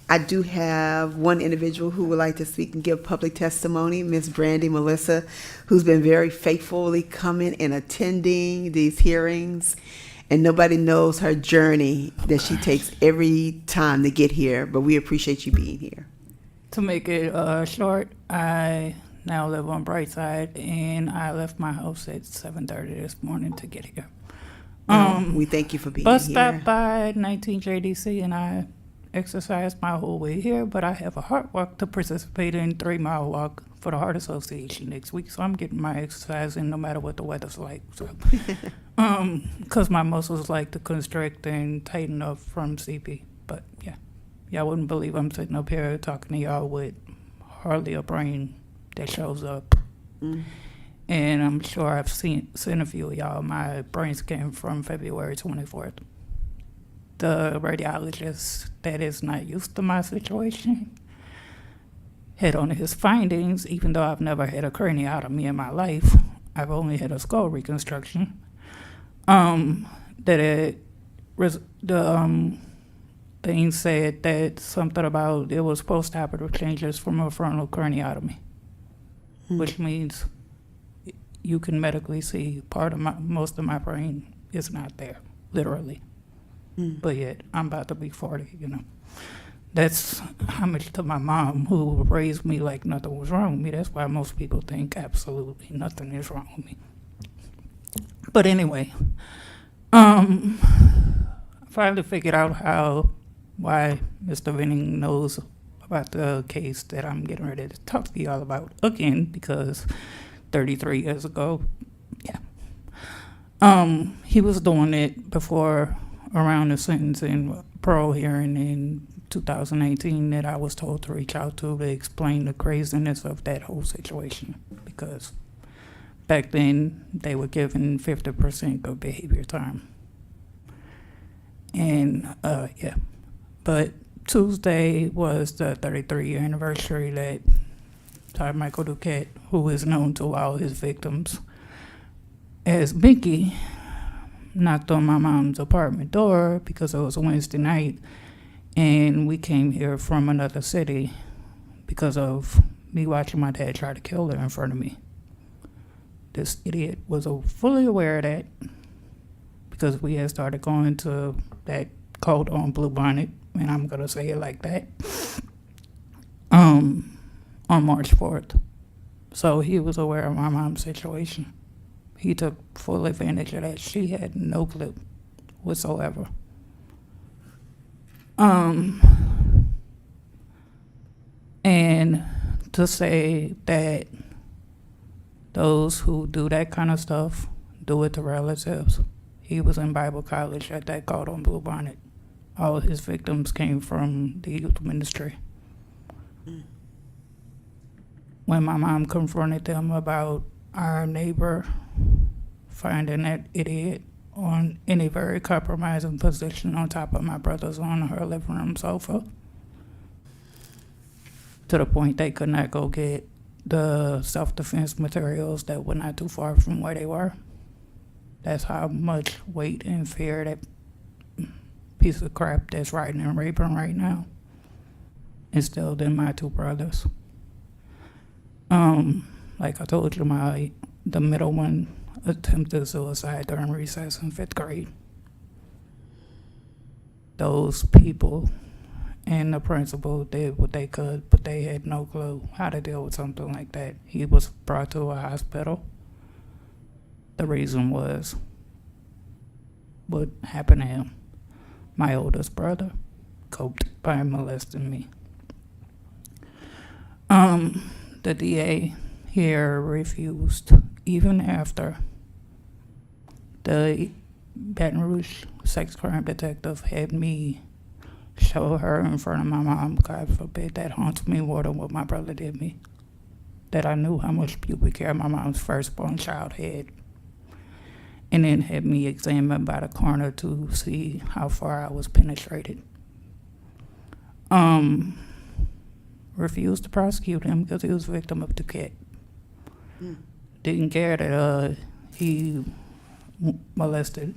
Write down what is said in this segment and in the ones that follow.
I do have one individual who would like to speak and give public testimony, Miss Brandy Melissa, who's been very faithfully coming and attending these hearings. And nobody knows her journey that she takes every time to get here, but we appreciate you being here. To make it short, I now live on Brightside, and I left my house at 7:30 this morning to get here. We thank you for being Bus here. stopped by 19 JDC, and I exercised my whole way here, but I have a heart walk to participate in, 3-mile walk for the Heart Association next week, so I'm getting my exercise in no matter what the weather's like. So, because my muscles like to constrict and tighten up from CP. But yeah, y'all wouldn't believe I'm sitting up here talking to y'all with hardly a brain that shows up. And I'm sure I've seen a few of y'all. My brain scan from February 24th. The radiologist that is not used to my situation had on his findings, even though I've never had a craniotomy in my life. I've only had a skull reconstruction. The thing said that something about it was post-operative changes from a frontal craniotomy, which means you can medically see most of my brain is not there, literally. But yet, I'm about to be 40, you know. That's homage to my mom, who raised me like nothing was wrong with me. That's why most people think absolutely nothing is wrong with me. But anyway, finally figured out why Mr. Venning knows about the case that I'm getting ready to talk to y'all about again, because 33 years ago, he was doing it before around the sentencing parole hearing in 2018 that I was told to reach out to explain the craziness of that whole situation, because back then they were given 50% of behavior time. And but Tuesday was the 33-year anniversary that Todd Michael Duquette, who is known to all his victims as Binky, knocked on my mom's apartment door because it was a Wednesday night, and we came here from another city because of me watching my dad try to kill her in front of me. This idiot was fully aware of that because we had started going to that cult on Blue Bonnet, and I'm going to say it like that, on March 4th. So he was aware of my mom's situation. He took full advantage of that. She had no clue whatsoever. And to say that those who do that kind of stuff do it to relatives. He was in Bible college at that called on Blue Bonnet. All his victims came from the youth ministry. When my mom confronted them about our neighbor finding that idiot in a very compromising position on top of my brother's on her living room sofa, to the point they could not go get the self-defense materials that were not too far from where they were. That's how much weight and fear that piece of crap that's riding and raping right now instilled in my two brothers. Like I told you, the middle one attempted suicide during recess in 5th grade. Those people and the principal did what they could, but they had no clue how to deal with something like that. He was brought to a hospital. The reason was what happened to him. My oldest brother coped by molesting me. The DA here refused, even after the Baton Rouge sex crime detective had me show her in front of my mom. God forbid, that haunts me more than what my brother did me. That I knew how much pubic hair my mom's firstborn child had. And then had me examined by the coroner to see how far I was penetrated. Refused to prosecute him because he was a victim of Duquette. Didn't care that he molested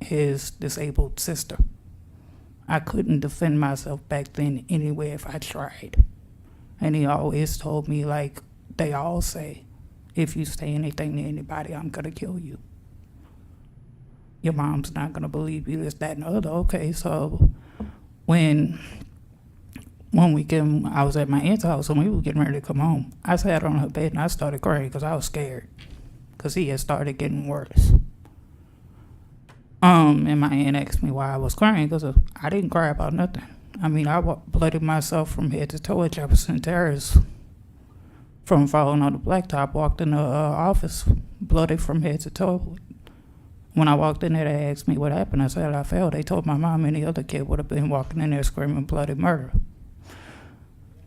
his disabled sister. I couldn't defend myself back then anyway if I tried. And he always told me, like they all say, if you say anything to anybody, I'm going to kill you. Your mom's not going to believe you, this, that, and the other. Okay, so when one weekend I was at my aunt's house and we were getting ready to come home, I sat on her bed and I started crying because I was scared because he had started getting worse. And my aunt asked me why I was crying because I didn't cry about nothing. I mean, I bloodied myself from head to toe at Jefferson Terrace from falling on the blacktop. Walked in the office, bloodied from head to toe. When I walked in there, they asked me what happened. I said I fell. They told my mom any other kid would have been walking in there screaming bloody murder.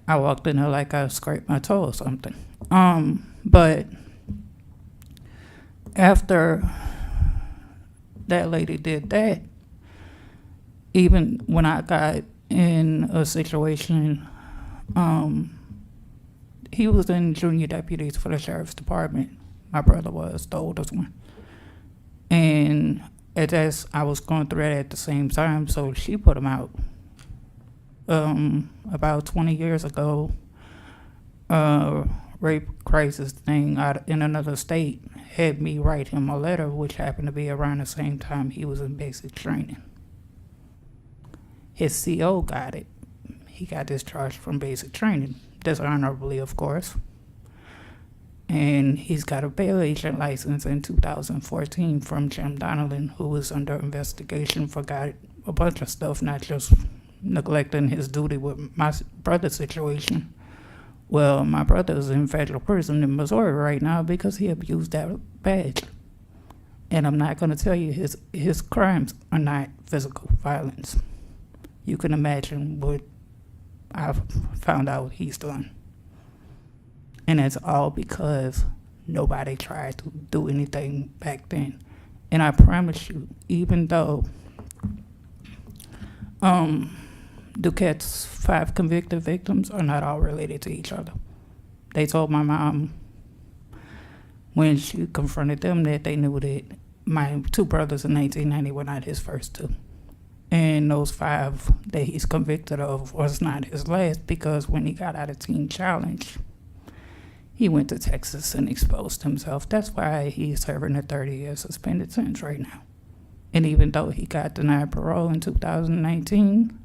I walked in there like I scraped my toe or something. But after that lady did that, even when I got in a situation, he was in junior deputies for the sheriff's department. My brother was the oldest one. And I was going through it at the same time, so she put him out. About 20 years ago, rape crisis thing out in another state had me write him a letter, which happened to be around the same time he was in basic training. His CO got it. He got discharged from basic training, dishonorably, of course. And he's got a bail agent license in 2014 from Jim Donnellan, who was under investigation for got a bunch of stuff, not just neglecting his duty with my brother's situation. Well, my brother is in federal prison in Missouri right now because he abused that badge. And I'm not going to tell you his crimes are not physical violence. You can imagine what I've found out he's done. And it's all because nobody tried to do anything back then. And I promise you, even though Duquette's 5 convicted victims are not all related to each other. They told my mom when she confronted them that they knew that my 2 brothers in 1990 were not his first 2. And those 5 that he's convicted of was not his last, because when he got out of Teen Challenge, he went to Texas and exposed himself. That's why he's serving a 30-year suspended sentence right now. And even though he got denied parole in 2019,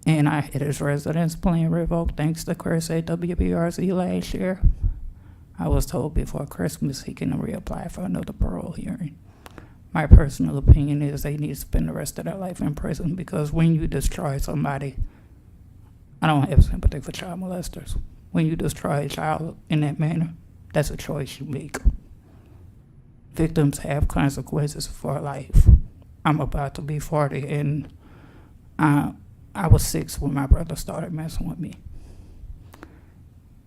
and I had his residence plan revoked thanks to Chris at WBRC last year, I was told before Christmas he can reapply for another parole hearing. My personal opinion is they need to spend the rest of their life in prison, because when you destroy somebody, I don't have sympathy for child molesters. When you destroy a child in that manner, that's a choice you make. Victims have consequences for life. I'm about to be 40, and I was 6 when my brother started messing with me.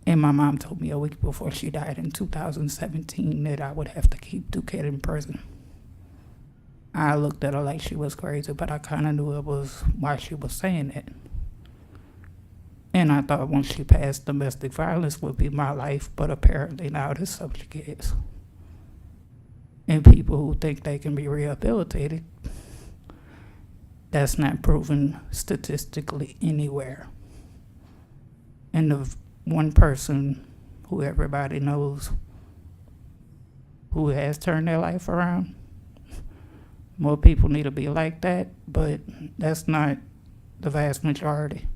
And my mom told me a week before she died in 2017 that I would have to keep Duquette in prison. I looked at her like she was crazy, but I kind of knew it was why she was saying it. And I thought once she passed, domestic violence would be my life, but apparently now this subject is. And people who think they can be rehabilitated, that's not proven statistically anywhere. And the one person who everybody knows who has turned their life around, more people need to be like that, but that's not the vast majority.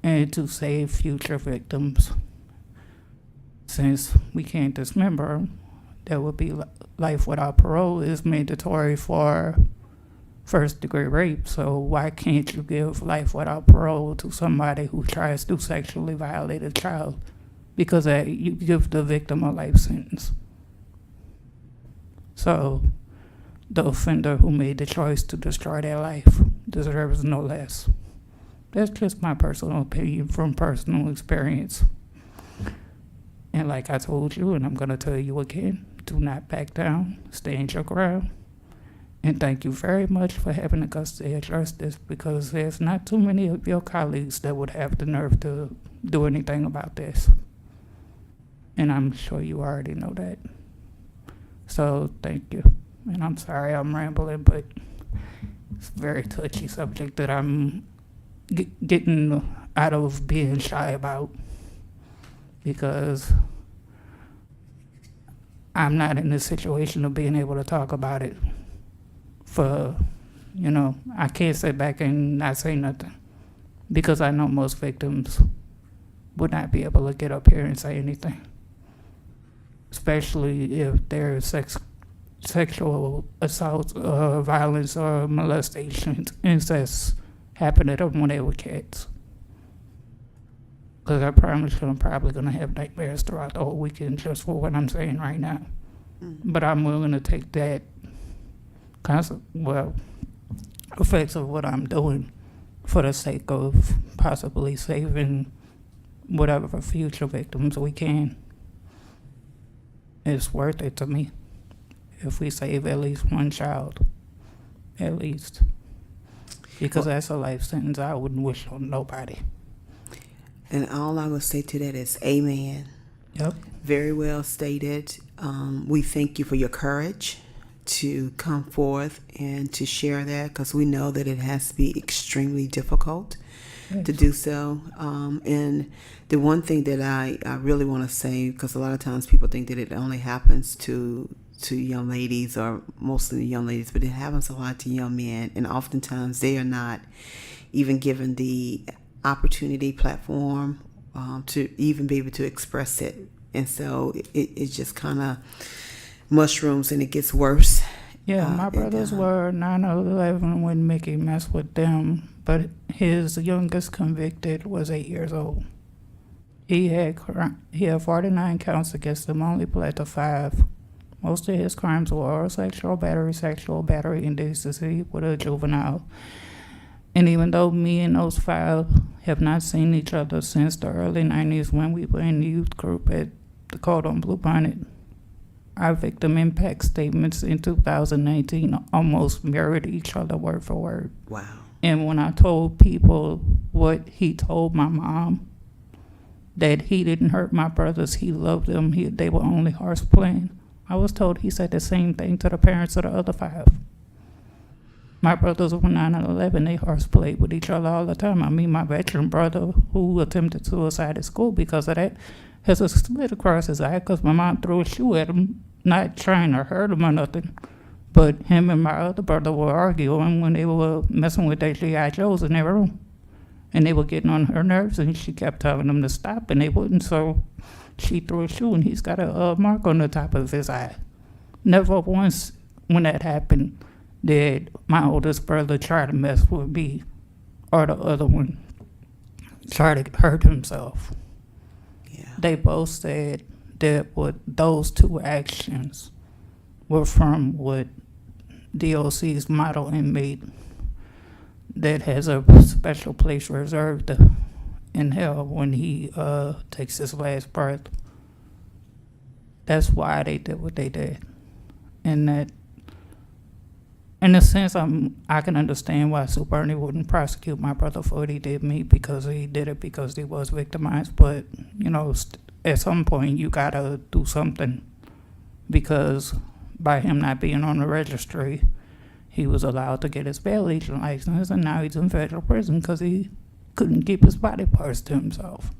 And to save future victims, since we can't dismember them, there will be life without parole is mandatory for first-degree rape. So why can't you give life without parole to somebody who tries to sexually violate a child? Because you give the victim a life sentence. So the offender who made the choice to destroy their life deserves no less. That's just my personal opinion from personal experience. And like I told you, and I'm going to tell you again, do not back down, stand your ground. And thank you very much for having the guts to address this, because there's not too many of your colleagues that would have the nerve to do anything about this. And I'm sure you already know that. So thank you. And I'm sorry I'm rambling, but It's a very touchy subject that I'm getting out of being shy about, because I'm not in the situation of being able to talk about it for, I can't sit back and not say nothing, because I know most victims would not be able to get up here and say anything, especially if there's sexual assault, violence, or molestation, incest happened to them when they were kids. Because I promise you, I'm probably going to have nightmares throughout the whole weekend just for what I'm saying right now. But I'm willing to take that effects of what I'm doing for the sake of possibly saving whatever future victims we can. It's worth it to me if we save at least one child, at least. Because that's a life sentence I wouldn't wish on nobody. And all I would say to that is amen. Yep. Very well stated. We thank you for your courage to come forth and to share that, because we know that it has to be extremely difficult to do so. And the one thing that I really want to say, because a lot of times people think that it only happens to young ladies, or mostly young ladies, but it happens a lot to young men, and oftentimes they are not even given the opportunity, platform, to even be able to express it. And so it just kind of mushrooms and it gets worse. Yeah, my brothers were 9/11 when Mickey messed with them, but his youngest convicted was 8 years old. He had 49 counts against him, only pled to 5. Most of his crimes were oral sexual battery, indecency with a juvenile. And even though me and those 5 have not seen each other since the early 90s when we were in the youth group at the Cordon Blue Bonnet, our victim impact statements in 2019 almost mirrored each other word for word. Wow. And when I told people what he told my mom, that he didn't hurt my brothers, he loved them, they were only horse playing, I was told he said the same thing to the parents of the other 5. My brothers were 9/11, they horse played with each other all the time. I mean, my veteran brother, who attempted suicide at school because of that, has a slit across his eye because my mom threw a shoe at him, not trying to hurt him or nothing. But him and my other brother were arguing when they were messing with their G.I. Joes in their room. And they were getting on her nerves, and she kept telling them to stop, and they wouldn't, so she threw a shoe, and he's got a mark on the top of his eye. Never once, when that happened, did my oldest brother try to mess with me or the other one try to hurt himself. Yeah. They both said that what those 2 actions were from what DOC's model inmate that has a special place reserved in hell when he takes his last breath. That's why they did what they did. And that, in a sense, I can understand why Sue Bernie wouldn't prosecute my brother for what he did me, because he did it because he was victimized. But, at some point you gotta do something, because by him not being on the registry, he was allowed to get his bail agent license, and now he's in federal prison because he couldn't keep his body parts to himself.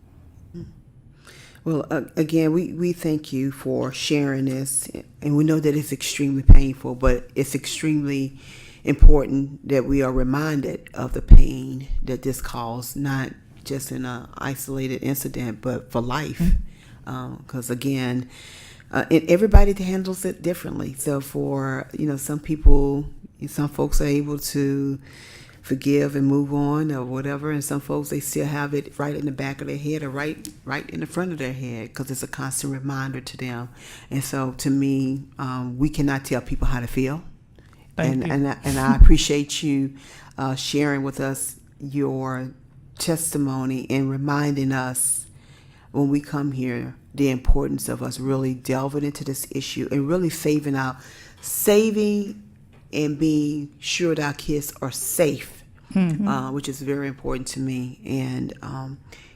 Well, again, we thank you for sharing this, and we know that it's extremely painful, but it's extremely important that we are reminded of the pain that this caused, not just in an isolated incident, but for life. Because again, everybody handles it differently. So for some people, some folks are able to forgive and move on or whatever, and some folks, they still have it right in the back of their head or right in the front of their head, because it's a constant reminder to them. And so to me, we cannot tell people how to feel. Thank you. And I appreciate you sharing with us your testimony and reminding us when we come here the importance of us really delving into this issue and really saving and being sure that our kids are safe, which is very important to me. And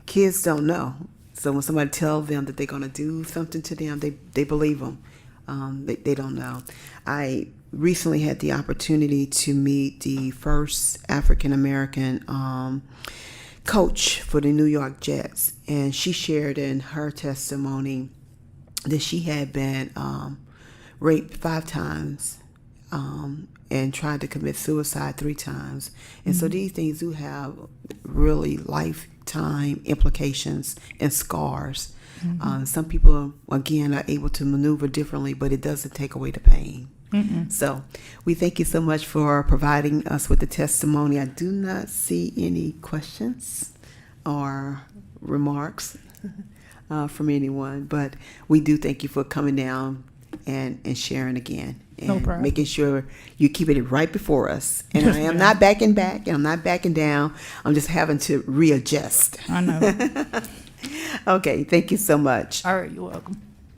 kids don't know. So when somebody tells them that they're going to do something to them, they believe them. They don't know. I recently had the opportunity to meet the first African American coach for the New York Jets, and she shared in her testimony that she had been raped 5 times and tried to commit suicide 3 times. And so these things do have really lifetime implications and scars. Some people, again, are able to maneuver differently, but it doesn't take away the pain. So we thank you so much for providing us with the testimony. I do not see any questions or remarks from anyone, but we do thank you for coming down and sharing again and No problem. making sure you keep it right before us. And Yes, I am ma'am. not backing back, and I'm not backing down. I'm just having to readjust. I know. Okay, thank you so much. All right, you're welcome.